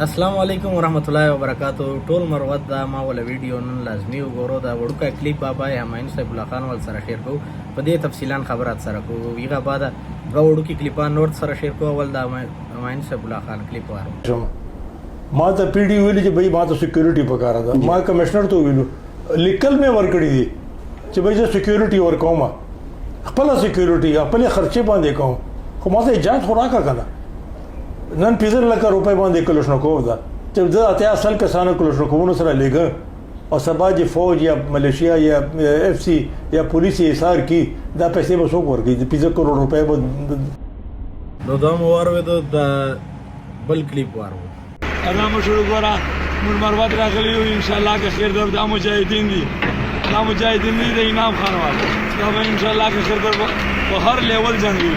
السلام علیکم ورحمت الله وبرکاتو. ټول مروت دا ما ول ویډیو نن لازمي وګورو. دا وړوکه کلیپ بابا همایون صاحب الله خان ول سره شیر کو په دې تفصیلان خبرات سره کو. یغه بعد غو وړوکی کلیپان نور سره شیر کو. ول دا همایون صاحب الله خان کلیپ واره ما ته پی ډی ویل چې بھئی ما ته سکیورټي پکاره ده. ما کمشنر ته ویلو لیکل مې ورکړی دي چې بھئی زه سکیورټي ورکوم، خپل سکیورټي خپل خرچه باندې کوم، خو ما ته اجازه خورا کا کنه نن 15 لک روپے باندې کلشنکوف ده چې دا ته اصل کسانو کلشنکوفونو سره لګا او سبا چې فوج یا ملیشیا یا اف سی یا پولیس ایثار کی دا پیسې به څوک ورکړي؟ 15 کروڑ روپے به نو دا مو ورو د بل کلیپ وارو ارامه شروع غورا مون مروت راغلی او ان شاء الله که خیر در د مجاهدین دي دا مجاهدین دي د انعام خان والے دا به ان شاء الله که خیر در په هر لیول جنگي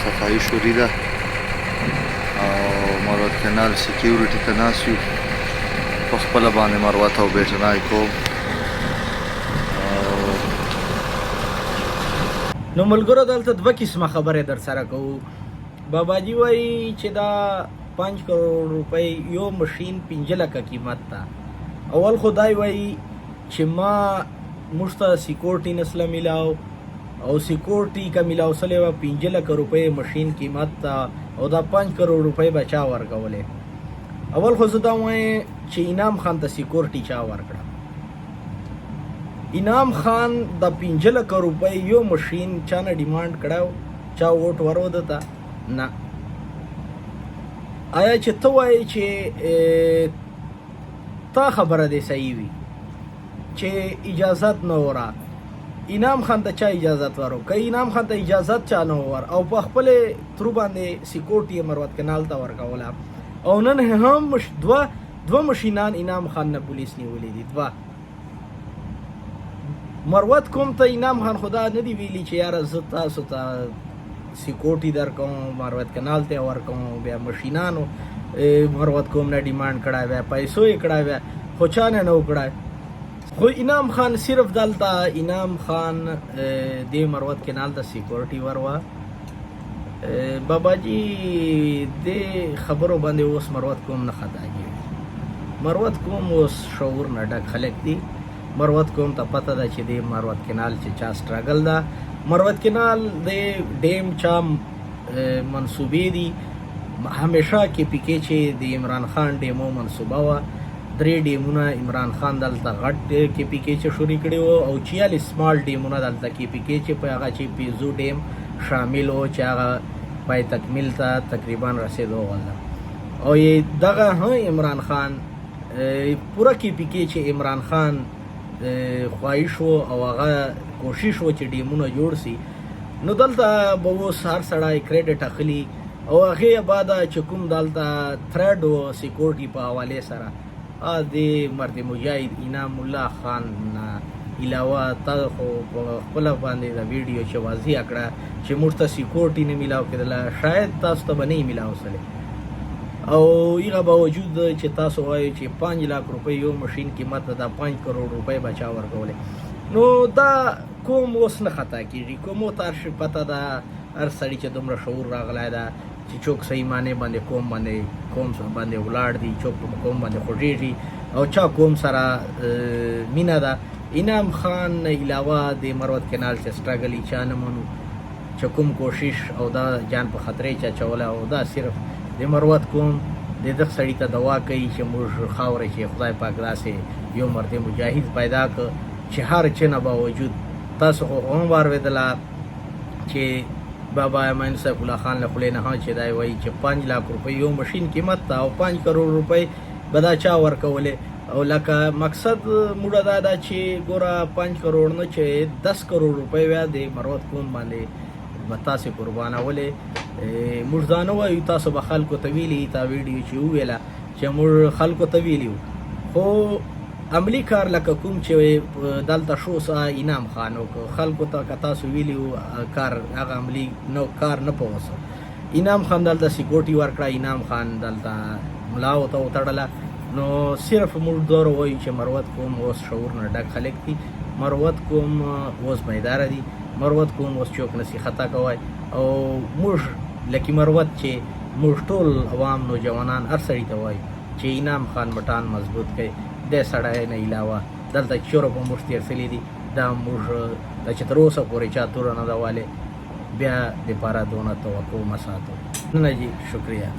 صفایي شوري ده او مروت کانال سکیورټي ته ناست یو په خپله باندې مروت او بیټنای کوم. نو ملګرو دلته دوه قسمه خبرې در سره کوو. باباجي وایي چې دا 5 کروڑ روپۍ یو ماشین 15 لکه قیمت ته. اول خدای وایي چې ما موږ ته سکیورټي نسله میلاو او سکیورټي کا میلاو سره 15 لکه روپۍ ماشین قیمت ته او دا 5 کروڑ روپۍ بچا ورکولې. اول خو زه دا وایم چې انعام خان ته سکیورټي چا ورکړه. انعام خان د 15 لکه روپۍ یو ماشین چا نه ډیمانډ کړو، چا ووټ ورودته نه. آیا چې ته وایې چې تا خبره دی صحیح وي چې اجازت نه ورا انعام خان ته چا اجازت ورو؟ که انعام خان ته اجازت چا نه ور او په خپل ترو باندې سکیورټي مروت کانال ته ورکوله او نن هم دوه ماشینان انعام خان نه پولیس نیولې دي. دوه مروت کوم ته انعام خان خدا نه دی ویلي چې یاره زه تاسو ته سکیورټي درکوم، مروت کانال ته ورکوم، بیا ماشینانو مروت کوم نه ډیمانډ کړای بیا پیسو یې کړای بیا خو چا نه نو کړای. خو انعام خان صرف دلته انعام خان د مروت کانال ته سکیورټي وروا. باباجي د خبرو باندې اوس مروت کوم نه خداږي. مروت کوم اوس شعور نه ډک خلک دي. مروت کوم ته پته ده چې د مروت کانال چې چا سټرګل ده. مروت کانال د ډیم چا منصوبې دي همیشه کې پکې چې د عمران خان ډیمو منصوبه وه. 3 ډیمونه عمران خان دلته غټ کې پکې چې شروع کړي وو او 46 سمال ډیمونه دلته کې پکې چې په هغه چې پیزو ډیم شامل وو چې هغه پای تکمیل ته تقریبا رسېدو غواړي. او دغه هم عمران خان پوره کې پکې چې عمران خان خواهش وو او هغه کوشش وو چې ډیمونه جوړ سي. نو دلته به اوس هر سړی کریډټ اخلي او هغې بعد چې کوم دلته تھرډ و سکیورټي په حوالې سره د مرد مجاهد انعام الله خان نه علاوه تا خو په خپله باندې د ویډیو چې واضح کړه چې موږ ته سکیورټي نه میلاو کېدله، شاید تاسو ته به نه یې میلاو سلی. او هغه باوجود چې تاسو وایو چې 5 لک روپۍ یو ماشین قیمت ده، دا 5 کروڑ روپۍ به چا ورکولې. نو دا کوم اوس نه خطا کېږي. کومو ته هر شي پته ده، هر سړي چې دومره شعور راغلی ده چې څوک صحیح معنی باندې کوم باندې ولاړ دي، څوک په کوم باندې خوږېږي او چا کوم سره مینه ده. انعام خان علاوه د مروت کانال چې سټرګل چا نه منو چې کوم کوشش او دا جان په خطرې چا چوله او دا صرف د مروت کوم د دغه سړي ته دعا کوي چې موږ خاوره چې خدای پاک داسې یو مرد مجاهد پیدا کړ چې هر څه نه باوجود تاسو هم واورېدله چې بابا همایون صاحب الله خان له خولې نه چې دا وایي چې 5 لک روپۍ یو ماشین قیمت ته او 5 کروڑ روپۍ به دا چا ورکولې. او لکه مقصد موږ دا ده چې ګوره 5 کروڑ نه چې 10 کروڑ روپۍ بیا د مروت کوم باندې به تاسې قربانولې. موږ دا نه وایو تاسو به خلکو ته ویلي تا ویډیو چې وویله چې موږ خلکو ته ویلي وو، خو عملی کار لکه کوم چې دلته شو سه انعام خان وکړو خلکو ته که تاسو ویلي وو کار هغه عملي نو کار نه پوسه. انعام خان دلته سکیورټي ورکړه، انعام خان دلته ملا ورته وتړله. نو صرف موږ دومره وایو چې مروت کوم اوس شعور نه ډک خلک دي. مروت کوم اوس بیداره دي. مروت کوم اوس څوک نسي خطا کوی او موږ لکه مروت چې موږ ټول عوام نوجوانان هر سړي ته وایو چې انعام خان مټان مضبوط کړي د سړی نه علاوه دلته چورو په موږ تېرسلي دي دا موږ د چې تر اوسه پورې چا توره نه ده والې بیا دپاره دونه توقع مه ساتو نه جي شکریہ